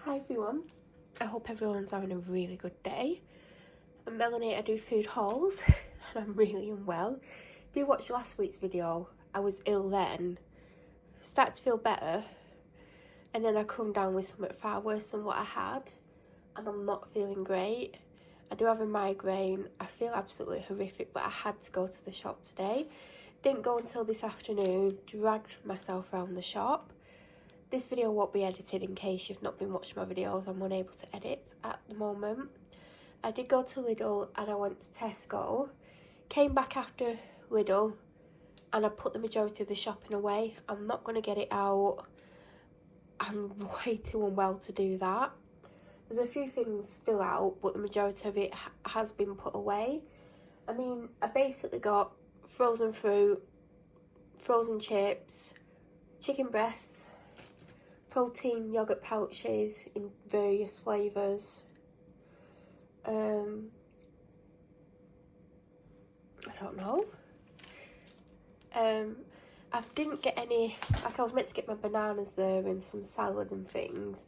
Hi everyone, I hope everyone's having a really good day. I'm Melanie, I do food hauls and I'm really unwell. If you watched last week's video, I was ill then, started to feel better, and then I come down with something far worse than what I had, and I'm not feeling great. I do have a migraine, I feel absolutely horrific, but I had to go to the shop today. Didn't go until this afternoon, dragged myself around the shop. This video won't be edited in case you've not been watching my videos. I'm unable to edit at the moment. I did go to Lidl and I went to Tesco. Came back after Lidl and I put the majority of the shopping away. I'm not going to get it out. I'm way too unwell to do that. There's a few things still out, but the majority of it has been put away. I mean, I basically got frozen fruit, frozen chips, chicken breasts, protein yogurt pouches in various flavours. I don't know. I didn't get any, like I was meant to get my bananas there and some salad and things,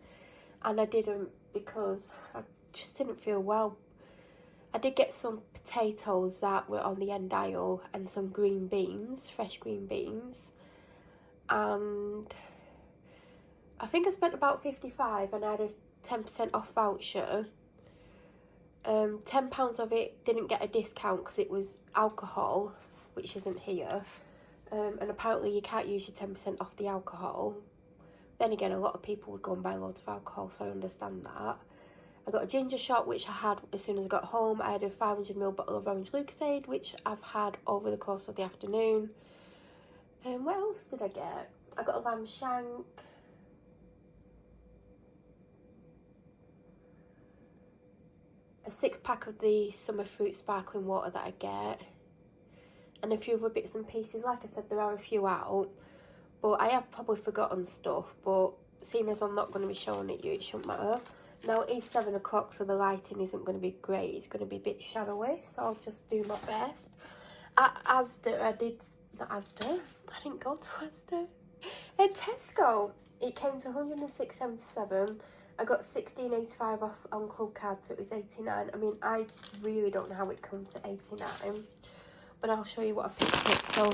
and I didn't because I just didn't feel well. I did get some potatoes that were on the end aisle and some green beans, fresh green beans, and I think I spent about £55 and I had a 10% off voucher. £10 of it didn't get a discount because it was alcohol, which isn't here. And apparently you can't use your 10% off the alcohol. Then again, a lot of people would go and buy loads of alcohol, so I understand that. I got a ginger shot, which I had as soon as I got home. I had a 500ml bottle of orange Lucozade, which I've had over the course of the afternoon. And what else did I get? I got a lamb shank. A 6-pack of the summer fruit sparkling water that I get, and a few other bits and pieces. Like I said, there are a few out, but I have probably forgotten stuff, but seeing as I'm not going to be showing it you, it shouldn't matter. Now it is 7 o'clock, so the lighting isn't going to be great. It's going to be a bit shadowy, so I'll just do my best. At Asda, I didn't go to Asda. At Tesco, it came to 106.77. I got 16.85 off on club card, so it was 89. I mean, I really don't know how it come to 89, but I'll show you what I picked up. So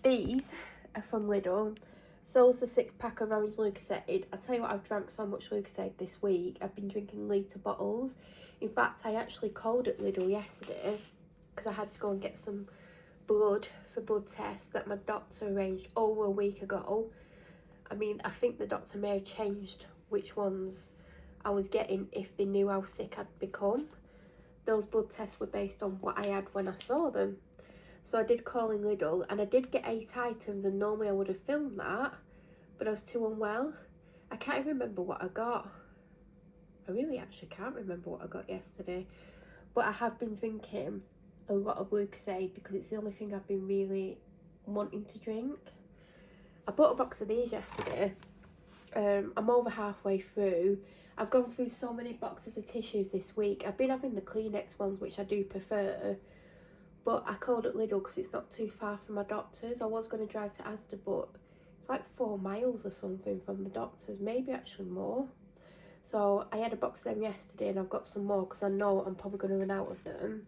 these are from Lidl. So's the 6-pack of orange Lucozade. I tell you what, I've drank so much Lucozade this week. I've been drinking litre bottles. In fact, I actually called at Lidl yesterday because I had to go and get some blood for blood tests that my doctor arranged over a week ago. I mean, I think the doctor may have changed which ones I was getting if they knew how sick I'd become. Those blood tests were based on what I had when I saw them. So I did call in Lidl and I did get 8 items, and normally I would have filmed that, but I was too unwell. I can't even remember what I got. I really actually can't remember what I got yesterday, but I have been drinking a lot of Lucozade because it's the only thing I've been really wanting to drink. I bought a box of these yesterday. I'm over halfway through. I've gone through so many boxes of tissues this week. I've been having the Kleenex ones, which I do prefer, but I called at Lidl because it's not too far from my doctor's. I was going to drive to Asda, but it's like 4 miles or something from the doctor's, maybe actually more. So I had a box of them yesterday and I've got some more because I know I'm probably going to run out of them.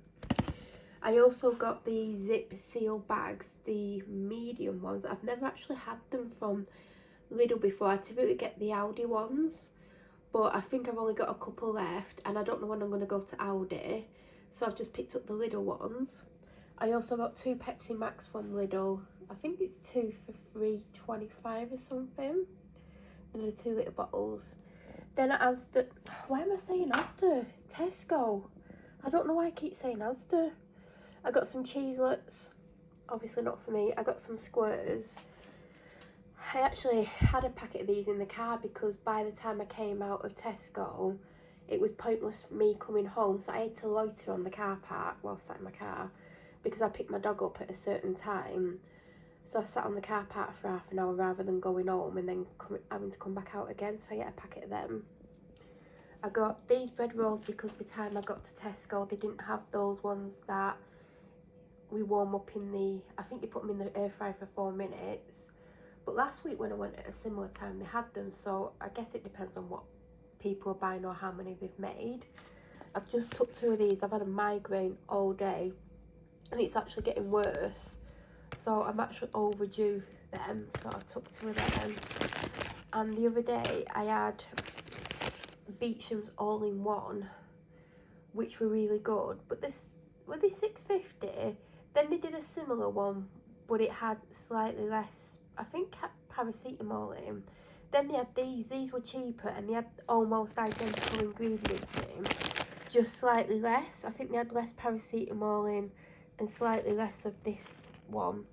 I also got the zip seal bags, the medium ones. I've never actually had them from Lidl before. I typically get the Aldi ones, but I think I've only got a couple left and I don't know when I'm going to go to Aldi, so I've just picked up the Lidl ones. I also got 2 Pepsi Max from Lidl. I think it's 2 for £3.25 or something. And the 2 litre bottles. Then at Asda, why am I saying Asda? Tesco. I don't know why I keep saying Asda. I got some cheeselets, obviously not for me. I got some squares. I actually had a packet of these in the car because by the time I came out of Tesco, it was pointless for me coming home, so I had to loiter on the car park while sat in my car because I picked my dog up at a certain time. So I sat on the car park for half an hour rather than going home and then having to come back out again, so I get a packet of them. I got these bread rolls because by the time I got to Tesco, they didn't have those ones that we warm up in the, I think you put them in the air fryer for 4 minutes. But last week when I went at a similar time, they had them, so I guess it depends on what people are buying or how many they've made. I've just took 2 of these. I've had a migraine all day and it's actually getting worse. So I'm actually overdue them. So I took 2 of them. And the other day I had Beecham's all-in-one, which were really good. But this were they $6.50. Then they did a similar one, but it had slightly less, I think, paracetamol in. Then they had these were cheaper and they had almost identical ingredients in, just slightly less. I think they had less paracetamol in and slightly less of this one.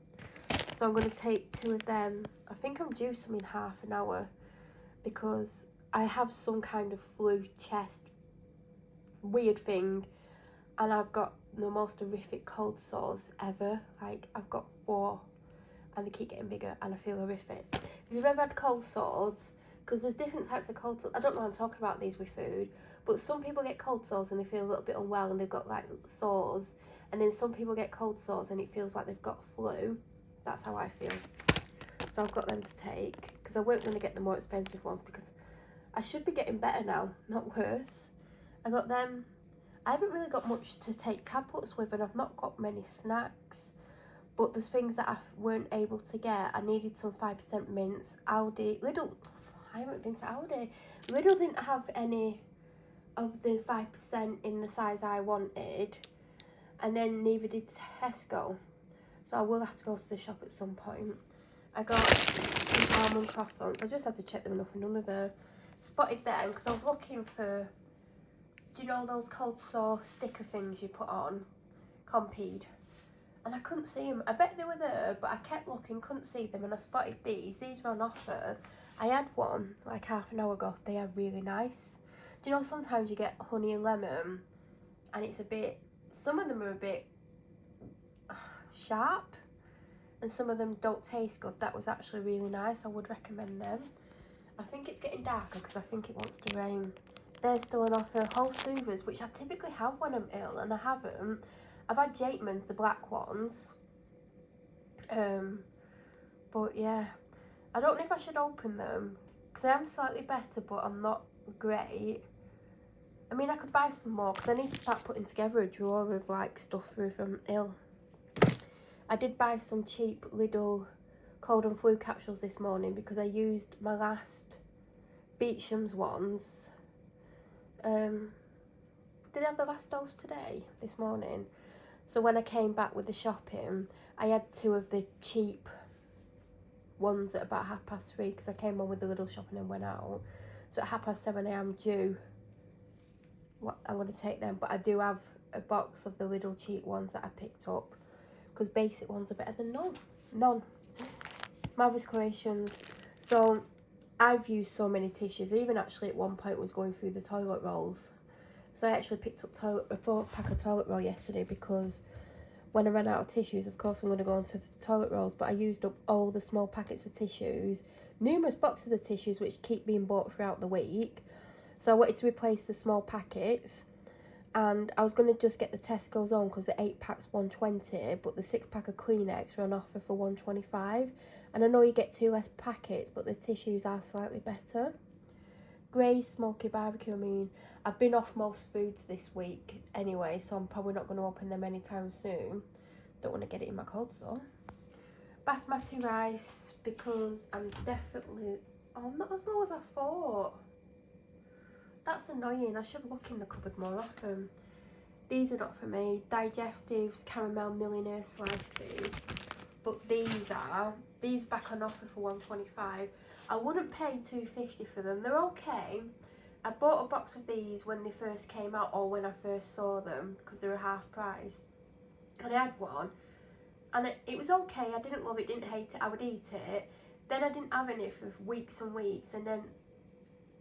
So I'm going to take 2 of them. I think I'm due some in half an hour because I have some kind of flu chest weird thing, and I've got the most horrific cold sores ever. Like, I've got 4 and they keep getting bigger and I feel horrific. If you've ever had cold sores, because there's different types of cold sores, I don't know why I'm talking about these with food, but some people get cold sores and they feel a little bit unwell and they've got like sores, and then some people get cold sores and it feels like they've got flu. That's how I feel. So I've got them to take, because I weren't going to get the more expensive ones because I should be getting better now, not worse. I got them. I haven't really got much to take tablets with, and I've not got many snacks. But there's things that I weren't able to get. I needed some 5% mints. Aldi, Lidl, I haven't been to Aldi. Lidl didn't have any of the 5% in the size I wanted. And then neither did Tesco. So I will have to go to the shop at some point. I got some almond croissants. I just had to check them, nothing under there. Spotted them because I was looking for, do you know those cold sore sticker things you put on? Compeed. And I couldn't see them. I bet they were there, but I kept looking, couldn't see them, and I spotted these. These were on offer. I had one like half an hour ago. They are really nice. Do you know sometimes you get honey and lemon and it's a bit, some of them are a bit sharp and some of them don't taste good. That was actually really nice. I would recommend them. I think it's getting darker because I think it wants to rain. They're still on offer. Whole Soothers, which I typically have when I'm ill, and I haven't. I've had Jakeman's, the black ones. But yeah, I don't know if I should open them because I am slightly better, but I'm not great. I mean, I could buy some more because I need to start putting together a drawer of like stuff for if I'm ill. I did buy some cheap Lidl cold and flu capsules this morning because I used my last Beecham's ones. Did I have the last dose today, this morning? So when I came back with the shopping, I had 2 of the cheap ones at about 3:30 because I came on with the Lidl shopping and went out. So at 7:30 I am due. I'm going to take them, but I do have a box of the Lidl cheap ones that I picked up because basic ones are better than none. Marvelous Creations. So I've used so many tissues. I even actually at one point was going through the toilet rolls. So I actually picked up a 4-pack of toilet roll yesterday because when I ran out of tissues, of course I'm going to go onto the toilet rolls, but I used up all the small packets of tissues, numerous boxes of tissues which keep being bought throughout the week. So I wanted to replace the small packets, and I was going to just get the Tesco's on because the 8-pack's $1.20, but the 6-pack of Kleenex are on offer for $1.25. And I know you get 2 less packets, but the tissues are slightly better. Grey's Smoky Barbecue. I mean, I've been off most foods this week anyway, so I'm probably not going to open them anytime soon. Don't want to get it in my cold sore. Basmati rice, because I'm definitely, oh, not as low as I thought. That's annoying. I should look in the cupboard more often. These are not for me. Digestives, caramel millionaire slices. But these back on offer for $1.25. I wouldn't pay $2.50 for them. They're okay. I bought a box of these when they first came out, or when I first saw them, because they were half price. And I had one, and it was okay. I didn't love it, didn't hate it. I would eat it. Then I didn't have any for weeks and weeks, and then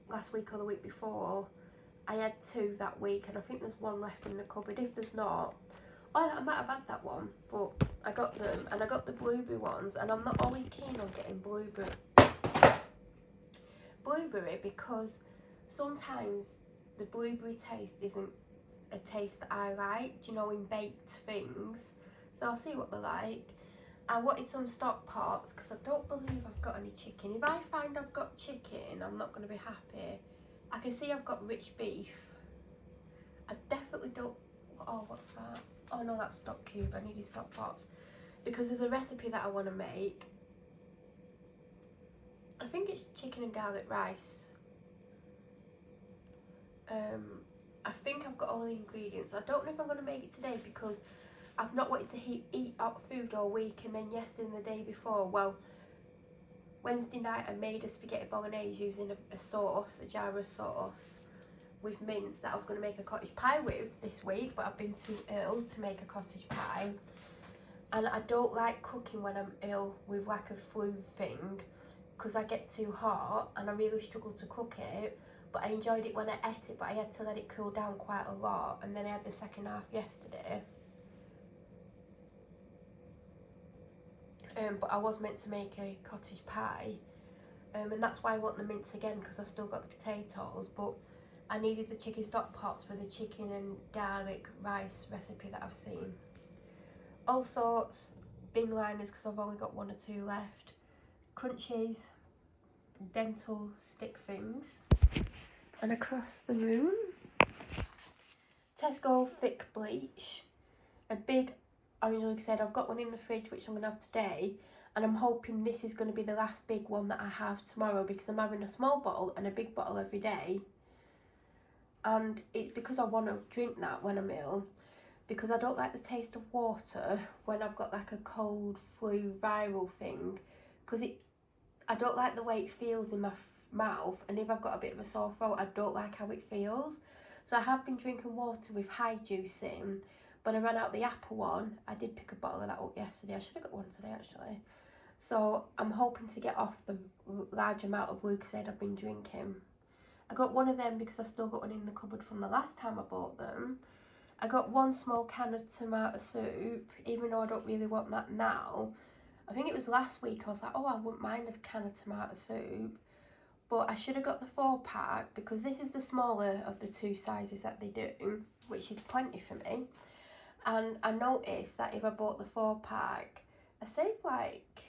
last week or the week before, I had 2 that week, and I think there's 1 left in the cupboard. If there's not, I might have had that one, but I got them, and I got the blueberry ones, and I'm not always keen on getting blueberry because sometimes the blueberry taste isn't a taste that I like, do you know, in baked things. So I'll see what they're like. I wanted some stock pots because I don't believe I've got any chicken. If I find I've got chicken, I'm not going to be happy. I can see I've got rich beef. I definitely don't, oh, what's that? Oh no, that's stock cube, I needed stock pots. Because there's a recipe that I want to make. I think it's chicken and garlic rice. I think I've got all the ingredients. I don't know if I'm going to make it today because I've not wanted to eat out food all week, and then yesterday and the day before, well, Wednesday night I made a spaghetti bolognese using a sauce, a jar of sauce with mince that I was going to make a cottage pie with this week, but I've been too ill to make a cottage pie. And I don't like cooking when I'm ill with like a flu thing because I get too hot and I really struggle to cook it. But I enjoyed it when I ate it, but I had to let it cool down quite a lot, and then I had the second half yesterday. But I was meant to make a cottage pie, and that's why I want the mince again, because I've still got the potatoes, but I needed the chicken stock pots for the chicken and garlic rice recipe that I've seen. All sorts, bin liners because I've only got 1 or 2 left, crunchies, dental stick things, and across the room, Tesco thick bleach, a big orange, like I said, I've got one in the fridge which I'm going to have today, and I'm hoping this is going to be the last big one that I have tomorrow, because I'm having a small bottle and a big bottle every day, and it's because I want to drink that when I'm ill, because I don't like the taste of water when I've got like a cold, flu, viral thing, because I don't like the way it feels in my mouth, and if I've got a bit of a sore throat, I don't like how it feels. So I have been drinking water with high juice in, but I ran out the apple one. I did pick a bottle of that up yesterday. I should have got one today actually. So I'm hoping to get off the large amount of Lucozade I've been drinking. I got one of them because I still got one in the cupboard from the last time I bought them. I got 1 small can of tomato soup, even though I don't really want that now. I think it was last week I was like, oh, I wouldn't mind a can of tomato soup. But I should have got the 4-pack, because this is the smaller of the 2 sizes that they do, which is plenty for me. And I noticed that if I bought the 4-pack, I saved like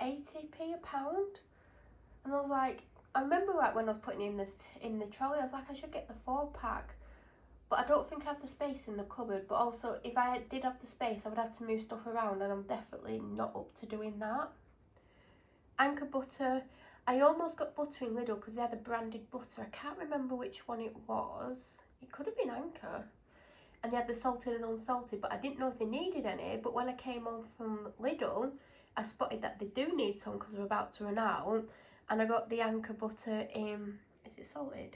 80p a pound. And I was like, I remember like when I was putting it in the trolley, I was like, I should get the 4-pack. But I don't think I have the space in the cupboard. But also, if I did have the space, I would have to move stuff around, and I'm definitely not up to doing that. Anchor butter. I almost got butter in Lidl because they had a branded butter. I can't remember which one it was. It could have been Anchor. And they had the salted and unsalted, but I didn't know if they needed any. But when I came home from Lidl, I spotted that they do need some because they're about to run out. And I got the Anchor butter in, is it salted?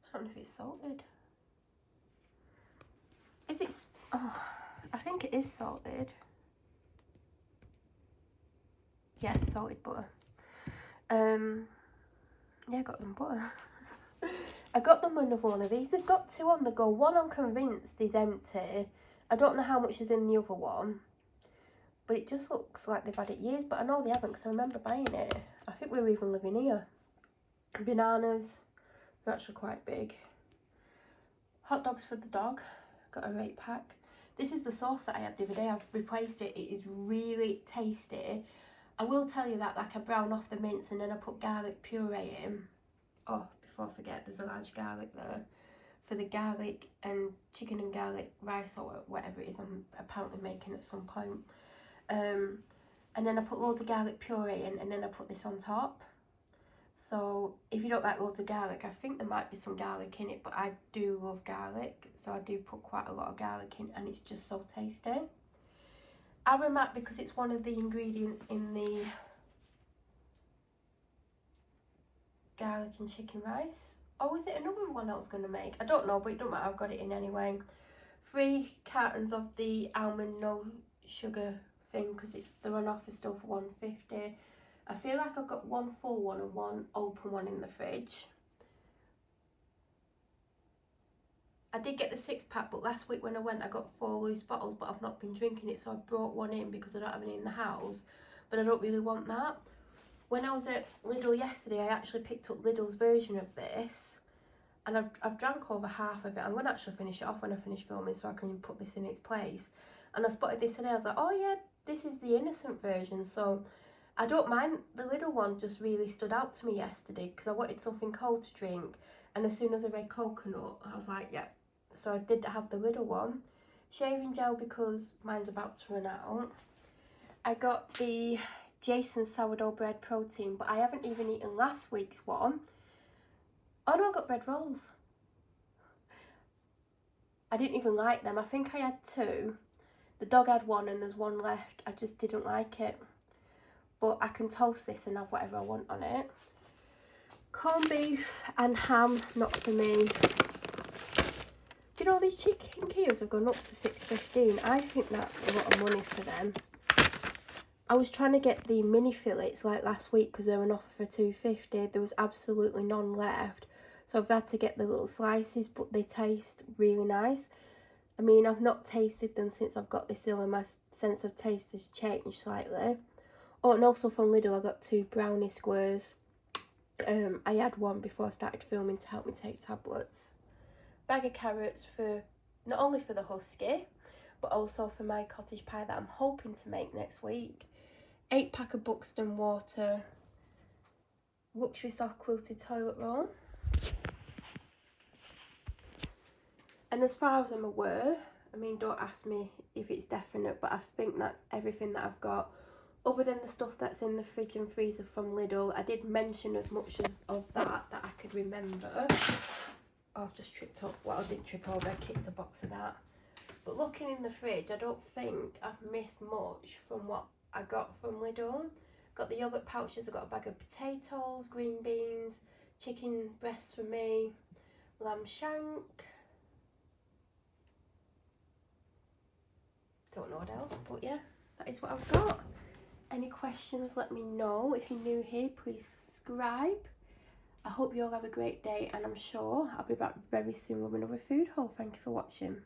I don't know if it's salted. Is it? Oh, I think it is salted. Yeah, salted butter. Yeah, I got them butter. I got them another one of these. They've got 2 on the go. One I'm convinced is empty. I don't know how much is in the other one, but it just looks like they've had it years, but I know they haven't because I remember buying it. I think we were even living here. Bananas, they're actually quite big. Hot dogs for the dog, got a 8-pack. This is the sauce that I had the other day. I've replaced it. It is really tasty. I will tell you that, like, I brown off the mince and then I put garlic puree in. Oh, before I forget, there's a large garlic there for the garlic and chicken and garlic rice or whatever it is I'm apparently making at some point. And then I put loads of garlic puree in, and then I put this on top. So if you don't like loads of garlic, I think there might be some garlic in it, but I do love garlic, so I do put quite a lot of garlic in, and it's just so tasty. Aromat, because it's one of the ingredients in the garlic and chicken rice. Oh, is it another one I was going to make? I don't know, but it don't matter, I've got it in anyway. 3 cartons of the almond no sugar thing, because they're on offer still for £1.50. I feel like I've got 1 full one and 1 open one in the fridge. I did get the 6-pack, but last week when I went I got 4 loose bottles, but I've not been drinking it, so I brought one in because I don't have any in the house, but I don't really want that. When I was at Lidl yesterday, I actually picked up Lidl's version of this, and I've drank over half of it. I'm going to actually finish it off when I finish filming so I can put this in its place. And I spotted this today. I was like, oh yeah, this is the innocent version. So I don't mind. The Lidl one just really stood out to me yesterday because I wanted something cold to drink. And as soon as I read coconut, I was like, yeah. So I did have the Lidl one. Shaving gel because mine's about to run out. I got the Jason's sourdough bread protein, but I haven't even eaten last week's one. Oh no, I got bread rolls. I didn't even like them. I think I had 2. The dog had 1 and there's 1 left. I just didn't like it. But I can toast this and have whatever I want on it. Corned beef and ham, not for me. Do you know these chicken Kievs have gone up to $6.15? I think that's a lot of money for them. I was trying to get the mini fillets like last week because they were on offer for $2.50. There was absolutely none left. So I've had to get the little slices, but they taste really nice. I mean, I've not tasted them since I've got this ill and my sense of taste has changed slightly. Oh, and also from Lidl, I got 2 brownie squares. I had 1 before I started filming to help me take tablets. Bag of carrots for, not only for the husky, but also for my cottage pie that I'm hoping to make next week. 8-pack of Buxton water. Luxury soft quilted toilet roll. And as far as I'm aware, I mean, don't ask me if it's definite, but I think that's everything that I've got. Other than the stuff that's in the fridge and freezer from Lidl. I did mention as much of that I could remember. Oh, I've just tripped up. Well, I didn't trip over, I kicked a box of that. But looking in the fridge, I don't think I've missed much from what I got from Lidl. Got the yoghurt pouches, I got a bag of potatoes, green beans, chicken breast for me, lamb shank. Don't know what else, but yeah, that is what I've got. Any questions, let me know. If you're new here, please subscribe. I hope you all have a great day, and I'm sure I'll be back very soon with another food haul. Thank you for watching.